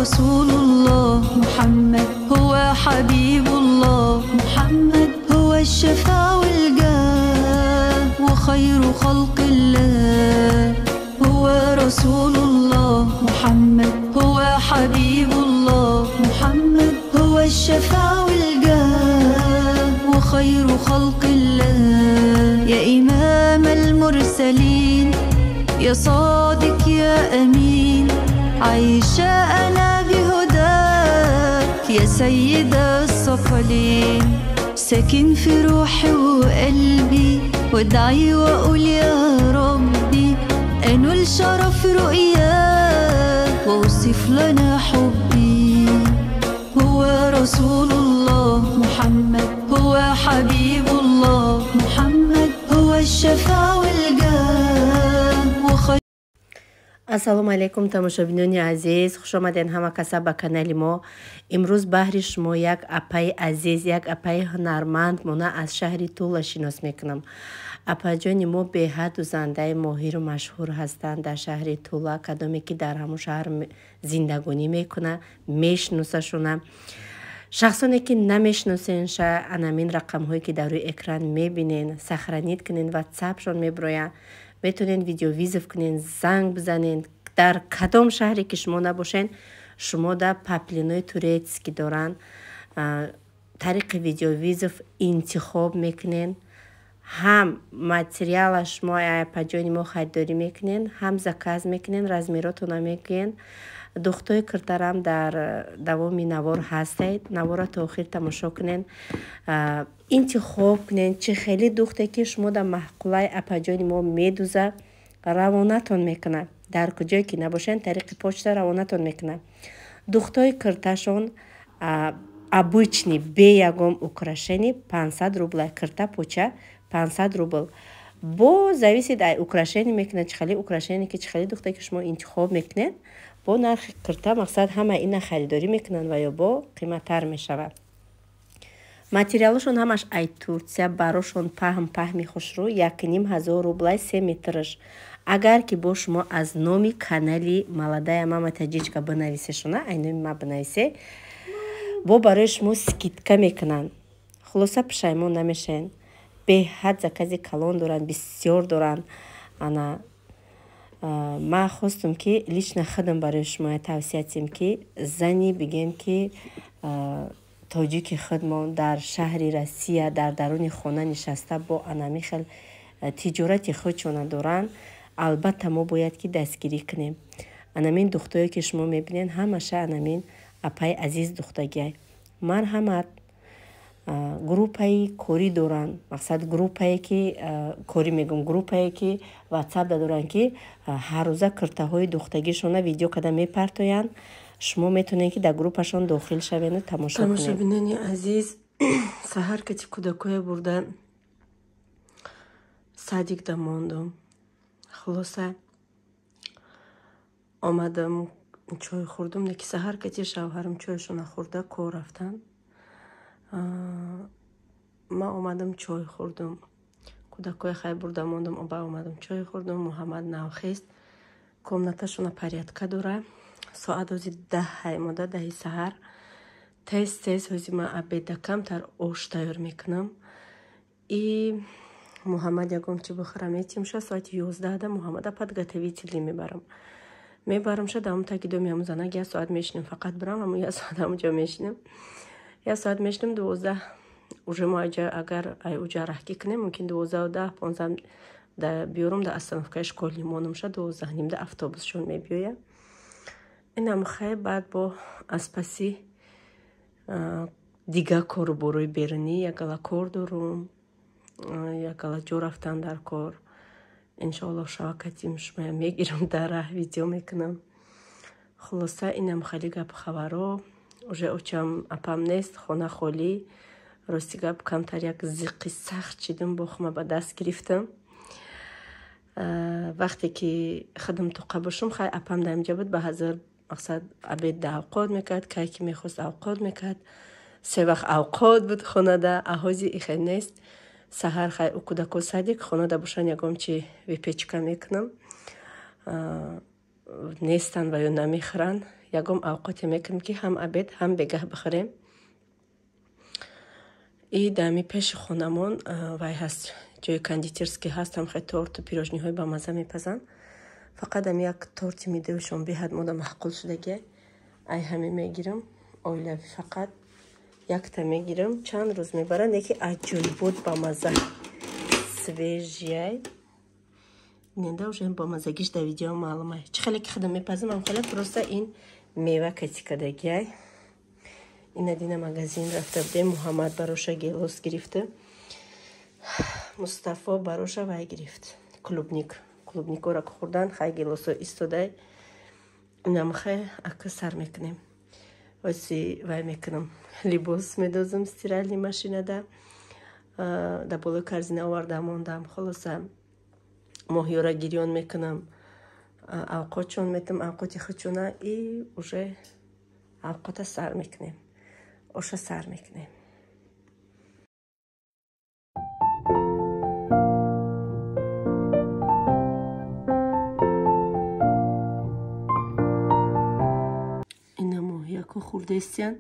رسول الله محمد هو حبيب الله محمد هو الشفاع والجاه وخير خلق الله هو رسول الله محمد هو حبيب الله محمد هو الشفاع والجاه وخير خلق الله يا إمام المرسلين يا صادق يا أمين عايشة أنا بهداك يا سيد الثقلين ساكن في روحي وقلبي وادعي وأقول يا ربي أنول شرف رؤياك وأوصف لنا حبي هو رسول الله محمد هو حبيب الله محمد هو الشفاع والجاه وخير. ассалому алайкум тамошобинони азиз, хуш омаден ҳама каса ба канали мо. имрӯз баҳри шумо як апаи азиз, як апаи ҳунарманд мона аз шаҳри Тула шинос мекунам. апаҷони мо беҳаду зандаи моҳиру машҳур ҳастанд дар шаҳри Тула. кадоме ки дар ҳамон шаҳр зиндагонӣ мекуна мешносашуна. шахсоне ки намешносенша анамин рақамҳое ки дар рӯи экран мебинен сахранид кунен, ватсапшон меброянд, метонен видеовизов кунен, занг бизанен. дар кадом шаҳре ки шумо набошен, шумо дар паплинои турецки доран тариқи видеовизов интихоб мекунен. ҳам материала шумо апаҷони мо харидорӣ мекунен, ҳам заказ мекунен, размеротона мегӯен. духтои киртарам дар давоми навор ҳастед. навора то охир тамошо кунен, интихоб кунен чӣ хеле духте ки шумо дар маҳқулаи апаҷони мо медуза равонатон мекуна. дар куҷое ки набошен тариқи почта равонатон мекуна. духтои кирташон обычный бе ягон украшени 500 рубла, кирта поча 500 рубл. бо зависид ай украшени мекуна чӣ хеле украшени ки чӣ хеле духте ки шумо интихоб мекунед, бо нархи кирта мақсад ҳама ина харидорӣ мекунанд ва ё бо қиматтар мешавад. материалошон ҳамаш ай Турция, барошон паҳми хушрӯ 1500 рублай 3 метрш. агар ки бо шумо аз номи канали Молодая мама таҷичка бинависешуна, ай номи ма бинависе, бо барои шумо скидка мекунанд. хулоса пушаймон намешен. беҳад закази калон доранд, бисёр доранд. ана ма хостум ки лично худам барои шумо тавсиятим ки зани бигем ки тоҷики худмон дар шаҳри Россия дар даруни хона нишаста бо анами хел тиҷорати худшона доранд. албатта мо бояд ки дастгирӣ кунем. анамин духтое ки шумо мебинен ҳамаша анамин апаи азиз духтагиай. марҳамат. группаи корӣ доранд. мақсад группае ки корӣ мегум, группае ки ватсап доранд ки ҳаррӯза киртаҳои духтагишона видео када мепартоянд. шумо метонед ки дар группашон дохил шавену тамошо кунед. тамошобинони азиз, саҳар кати кӯдакое бурда садик дамондум. хулоса омадам чой хӯрдум. неки саҳар кати шавҳарам чойшона хӯрда кор рафтан. ма омадам чой хӯрдум. кӯдакое хай бурда мондум, оба омадам чой хӯрдум. муҳаммад навхест комнаташона порядка дора. соат ҳози 10 мода 10 саҳар. тез ҳози ма абеда камтар ош тайёр мекунам. и муҳаммад ягон чи бухӯра метимша соати 11 да муҳаммада подготовители мебарамша дамо таки доми ҳамун занак 1 соат мешинем. фақат бирам ҳамун 1 соат ҳамунҷо мешинем. 1 соат мешинем. 12 уже мо агар уҷа раҳкӣ кунем мумкин 12:10 15 да биёрум да остановкаи школни монумша 12:30 да автобусшон мебиёя. инам хай баъд бо аспаси дига кору борои берунӣ ягала кор дорум. ягала ҷо рафтан дар кор. иншоаллоҳ шавакатим шумая мегирам дар раҳ видео мекунам. хулоса инам хали гап хабаро. уже очам апам нест, хона холӣ. рости гап камтар як зиқи сахт чидим, бохма ба даст гирифтам. вақте ки худам тоқа бошам хай апам дар инҷа буд ба ҳазар мақсад абед да авқот мекард, кай ки мехост авқот мекард. се вақт авқот буд хонада, аҳози ихе нест. саҳар хай у кӯдако садик хонада бошан ягом чи випечка мекунам. нестан ва ё намехӯранд. ягом авқоте мекунем ки ҳам абед ҳам бегаҳ бихӯрем. И дами пеши хонамон вай ҳаст, ҷои кондитерский ҳаст, ҳам хе торту пирожниҳои ба мазза мепазанд. Фақат ам як торти мидӯшон беҳад мода маҳқул шудагия. Ай ҳами мегирам оилави, фақат якта мегирам, чанд рӯз мебарад, яки аҷоибот ба мазза свежияй. Ненда уже ба маззагиш да видео маълумай. Чӣ хеле ки худам мепазам, ам хеле просто ин мева катикадагияй. Ина дина магазин рафта будем, Муҳаммад бароша гелос гирифта, Мустафо бароша вай гирифт клубникора ки хӯрдан, хай гелосо истодай. Инам хай ака сар мекунем. Оси вай мекунам, либос медозам стиральни машинада, да болои корзина оварда мондам. Холоса моҳиёра гирён мекунам, авқотчон метам, авқоти хучуна, и уже авқота сар мекунем, оша сар мекунем. Ина моҳияко хурдестиян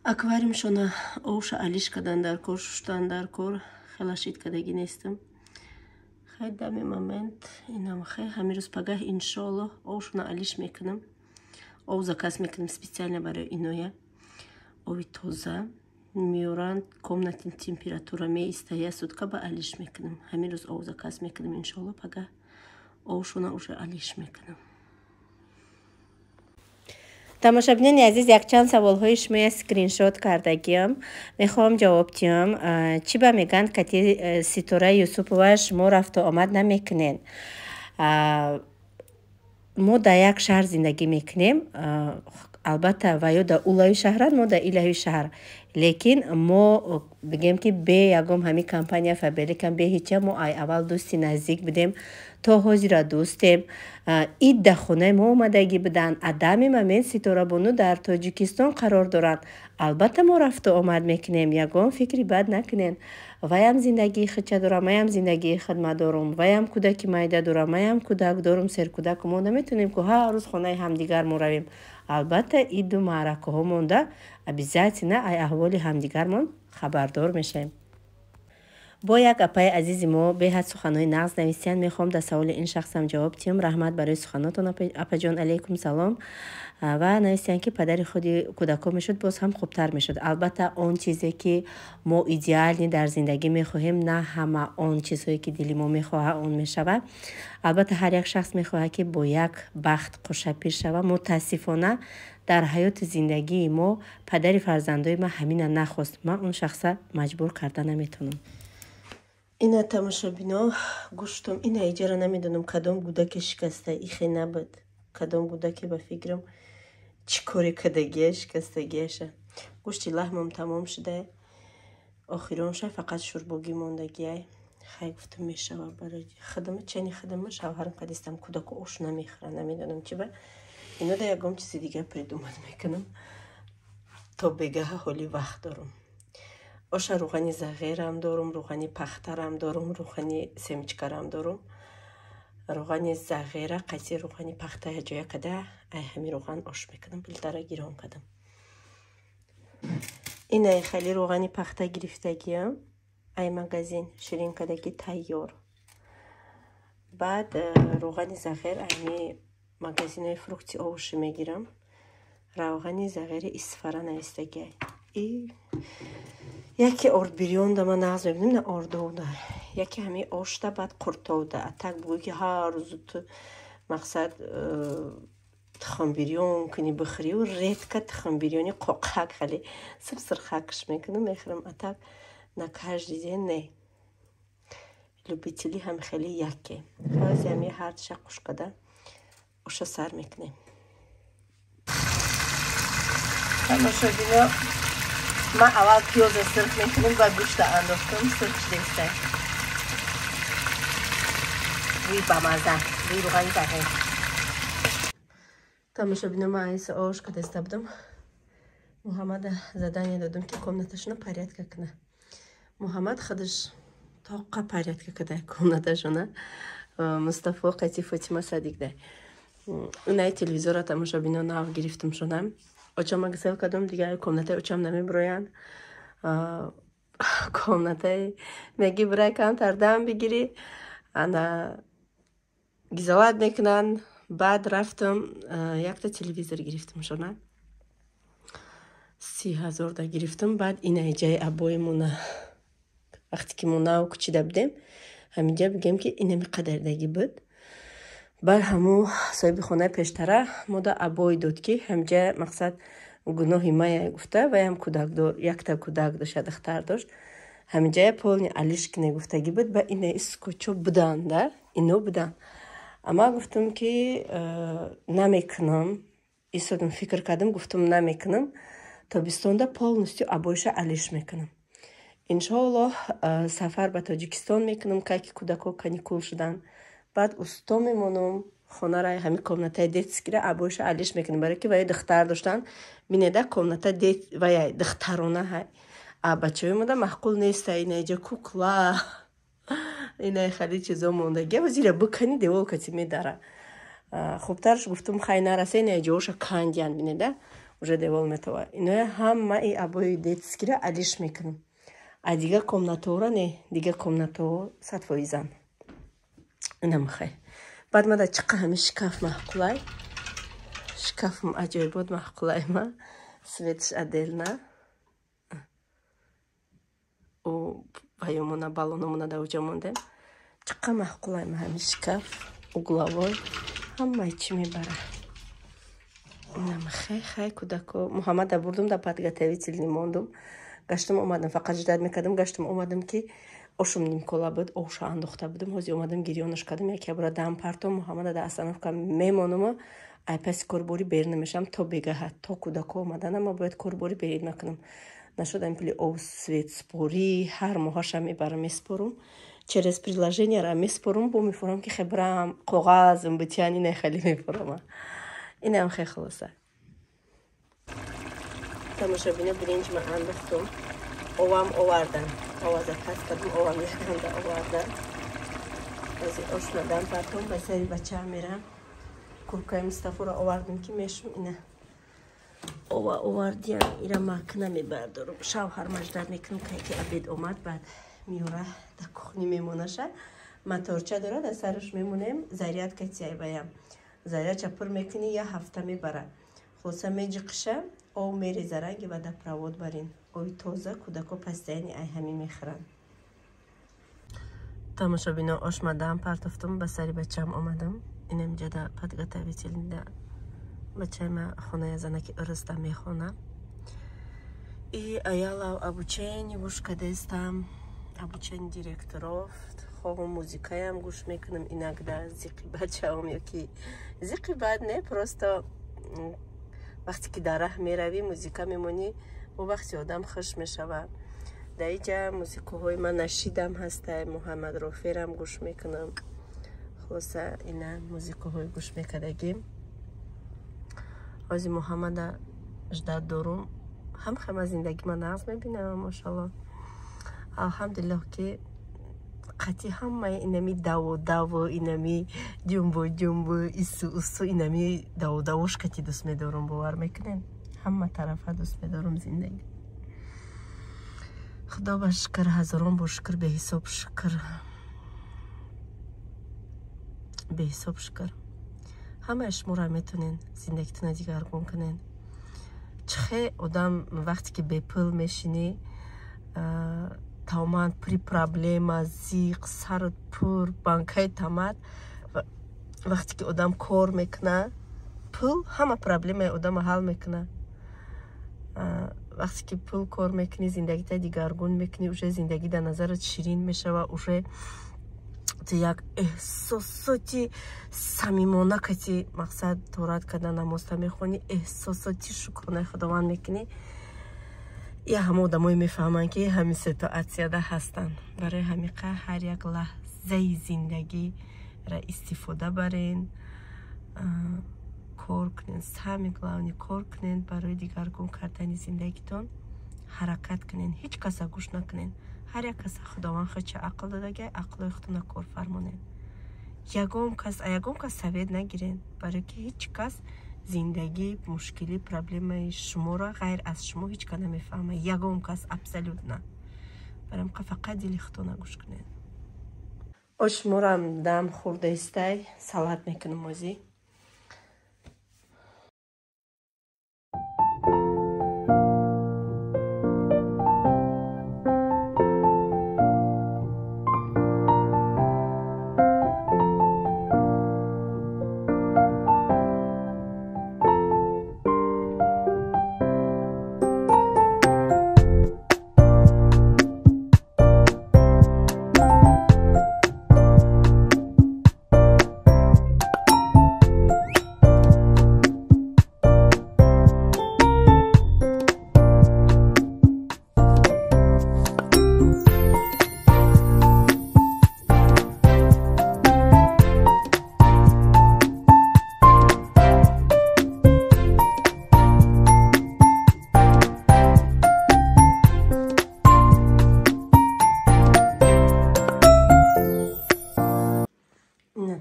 аквариумшона оша алиш кадан дар кор, шуштан дар кор, хела шиткадаги нестам. Хай дами момент инам хай ҳамирӯз пагаҳ иншоаллоҳ овшона алиш мекунам. Ов заказ мекунам специально барои иноя. Ови тоза меёранд, комнатни температура меистая, сутка ба алиш мекунам. Ҳамирӯз ов заказ мекунам, иншоаллоҳ пагаҳ овшона уже алиш мекунам. тамошобинони азиз, якчанд саволҳои шумоя скриншот кардагиам, мехоҳам ҷавоб диҳам. Чӣ ба мегӯянд кати Ситора Юсупова шумо рафту омад намекунед? Мо дар як шаҳр зиндагӣ мекунем, албатта ваё дар улави шаҳран, мо дар илави шаҳр, лекин мо бигем ки бе ягом ҳами компания фабрикам бе ҳича, мо ай аввал дӯсти наздик будем, то ҳозира дӯстем. ид да хонаи мо омадагӣ буданд. Адами момент Ситорабону дар Тоҷикистон қарор доранд. Албатта мо рафту омад мекунем, ягон фикри бад накунем. Ваям зиндагии хича дорам, маям зиндагии хидмат дорам, ваям кӯдаки майда дорам, маям кӯдак дорам, серкӯдак. Мо наметонем ки ҳар рӯз хонаи ҳамдигар мо равем. Албатта иду маъракаҳо монда, обязательно ай аҳволи ҳамдигармон хабардор мешавем. бо як апаи азизи мо беҳад суханҳои нағз нависиянд. Мехоҳам дар саволи ин шахсам ҷавоб диҳам. раҳмат барои суханотон апаҷон, алейкум салом. Ва нависиянд ки падари худи кӯдакон мешуд, боз ҳам хубтар мешуд. Албатта он чизе ки мо идеални дар зиндагӣ мехоҳем, на ҳама он чизҳое ки дили мо мехоҳад он мешавад. Албатта ҳар як шахс мехоҳад ки бо як бахт қушапир шавад. мутаассифона дар ҳаёти зиндагии мо падари фарзандои ман ҳамина нахост. Ман он шахса маҷбур карда наметавонам. ина тамошобино гӯштум, ина иҷара намедонам кадом гӯдаке шикаста ихе набуд, кадом гӯдаке ба фикрам чӣ коре кадагия шикастагияша. гӯшти лаҳмам тамом шуда, охиронша фақат шӯрбогӣ мондагияй. хай гуфтам мешава барои хидмат, чани хидмат шавҳарам кадистам кӯдаку ош намехӯра, намедонам чӣ ба. ино да ягон чизи дига придумат мекунам, то бегаҳа ҳоли вақт дорам. оша рӯғани зағерам дорум, рӯғани пахтарам дорум, рӯғани семичкарам дорум. рӯғани зағера қайси рӯғани пахта ҷоя када, ай ҳами рӯған ош мекунам, билтара гирон кадам. инай хали рӯғани пахта гирифтагиам, ай магазин ширин кадаги тайёр. баъд рӯғани зағер айми магазинои фрукти овуши мегирам. рӯғани зағери исфара навистагиай. яке орд бирён да ман нағз мебинам, на ордовда яке ҳами ошта, баъд қуртовда атак бугӯ ки ҳар рӯзу ту мақсад тхамбирён куни бихӯрию редка тхамбирёни қоқак хали сирхакш мекунам, мехӯрам атак на каждый день не. любители ҳам хели яке ҳози ҳами ҳартша қушкада оша сар мекунем. тамошобино من اول پیاز سرخ میکنم و گوشت انداختم سرخ شده روی بامزه روی روغنی دقیق. тамошобино من айса ош که دسته بدم محمد задание дадам که комнаташона порядка کنه. محمد خودش тоққа порядка кадай комнаташона. мустафо қайси фотима садик дай. اونای تلویزیون تماشابینان ناو گرفتم شدم اچم گسل کدوم دیگه کمنته اچم نمی برویان کمنته میگی برای کم تردم بگیری انا گزواد میکنن بعد رفتم یک تا تلویزیون گرفتم شدم 30,000 دا گرفتم بعد این ایجای ابویمونه وقتی که ما ناو کچیده بودیم همینجا بگم که اینمی قدر دگی بود بر همو صاحب خونه پیشتره ما دا ابوی داد که همینجا مقصد گناهی ما گفته و هم کودک دار یک تا کودک داشت دختر داشت همینجا پولنی علیشک نگفتگی بود و این اسکوچو بودن در اینو بودن اما گفتم که نمیکنم ایستادم فکر کردم گفتم نمیکنم تابستوندا полностью ابویش علیش میکنم انشالله سفر به تاجیکستان میکنم که کودکا کانیکول شدن بعد استا میمونم خونه را همین کمنته детский را ابویش علیش میکنم برای که وای دختر داشتن مینیده کمنته دت وای دخترانه های بچه‌ای مونده معقول نیست اینجا کوکلا اینا خیلی چیزا مونده گه زیر بکنی دیوال کتی میداره خوبترش گفتم خیلی نرسه اینجا اوش کاندیان مینیده уже دیوال میتوه اینا هم ما ای ابوی детский را علیش میکنم دیگه کمناتورا نه دیگه کمناتور 100% اینم خیلی بعد ما دا چقه همه شکاف محقولای شکافم عجیب بود محقولای ما سویتش ادلنا و bayomuna balonumuna da ucamında çıkka mahkulayım hem şkaf uglavoy hamma içimi bara namxay xay kudako Muhammed da burdum da подготовительный mondum gaştım olmadım fakat cidad mekadım gaştım olmadım ki oşum nimkola bud oşa andoxta budum hozi olmadım giriyonuşkadım ya ki buradan partom Muhammed da asanovka memonumu aypes korbori bernimesham to begahat to kudako olmadan ama boyad korbori berilmekanım нашодам пили свет спори ҳар моҳаша мебарам меспорум через приложение ра меспорум бо мефорам ки хебрам коғазм битяни не хели мефорам инам хе хулоса тамошабина биринҷи ма андохтум овам овардан оваза пас кардам овам яканда овардан ази ошнадам партум ба сари бачаам мерам куркаи мустафоро овардам ки мешум ина اووردیم ایرا مکنه میبردارم شوهر مجدد میکنم که عبید اومد بعد میوره در کخنی میمونه شه متورچه داره در سرش میمونیم زریعت کتیای بایم زریعت چپر میکنی یه هفته میبره خلاصه میجی قشه او میری زرنگی و در پرواد برین اوی توزه کودکو پستینی ای همین میخرن تماشا بینا آشمدم پرتفتم به سری بچم آمدم اینم جدا подготовительный بچه ما خونه زنکی ارسته میخونه ای ایالا обучение گوش کردستم обучение دиректоров خواه موزیکایم گوش میکنم اینگده زیقی بچه هم یکی زیقی بد نه просто وقتی که در راه میروی موزیکا میمونی و وقتی آدم خوش میشوه در اینجا موزیکاهای من نشیدم هسته محمد رافیرم گوش میکنم خلاصه اینا موزیکاهای گوش میکردگیم آزی محمد اجداد دارم هم خیلی زندگی من نقص میبینم ماشاءالله الحمدلله که قطعی همه اینمی داو اینمی جنبو ایسو اینمی داوش قطعی دوست میدارم باور میکنین همه طرفه دوست میدارم زندگی خدا با شکر هزاران با شکر به حساب شکر همه اشمورا میتونین زندگیتون دیگرگون کنین چه آدم وقتی که به پول میشینی تمام پری پرابلم زیق سر پر بانکای تمام وقتی که آدم کار میکنه پول همه پرابلم آدم حل میکنه وقتی که پول کار میکنی زندگیت دیگرگون میکنی اوشه زندگی در نظرت شیرین میشه و اوشه یک احساساتی صمیمانه کتی مقصد تورات کردن نماز میخونی احساساتی شکرانه خداوند میکنی یا همه آدمایی میفهمن که همین سیتواسیا ده هستن برای همیقه هر یک لحظه زندگی را استفاده برین کار کنین سمی گلاونی کار کنین برای دیگرگون کردن زندگیتون حرکت کنین هیچ کس گوش نکنین هر یک کس خداوند خود چه عقل داده گه عقل خودتون کار فرمونین ягон кас савед нагирен, барои ки ҳеҷ кас зиндагӣ мушкилӣ проблемаи шуморо ғайр аз шумо ҳеҷ ка намефаҳма. Ягон кас абсолютно. Барам фақат дили худона гӯш кунед. Ошморам дам хурда истай салат мекунам озӣ.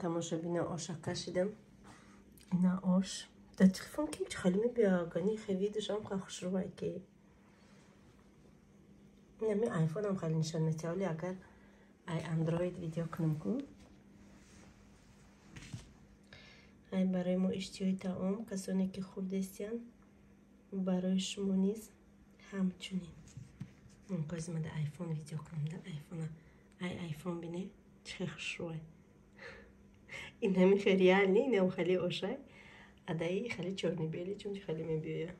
Тамошобина оша кашидам. Ина ош. Да телефон ким чхали мебиагани хевидушам ха хушрувайки. Ина ми айфонам хали нишон метавли агар ай андроид видео кунам ку. Ай барои мо иштиёи таом касоне ки хурдестиян барои шумо низ ҳамчунин. Мумкозима да айфон видео кунам да айфона. Ай айфон бине чхе хушрувай. این همی خیلی حال نی نم خیلی اوشای ادایی خیلی چرنی بیلی چون خیلی میبیه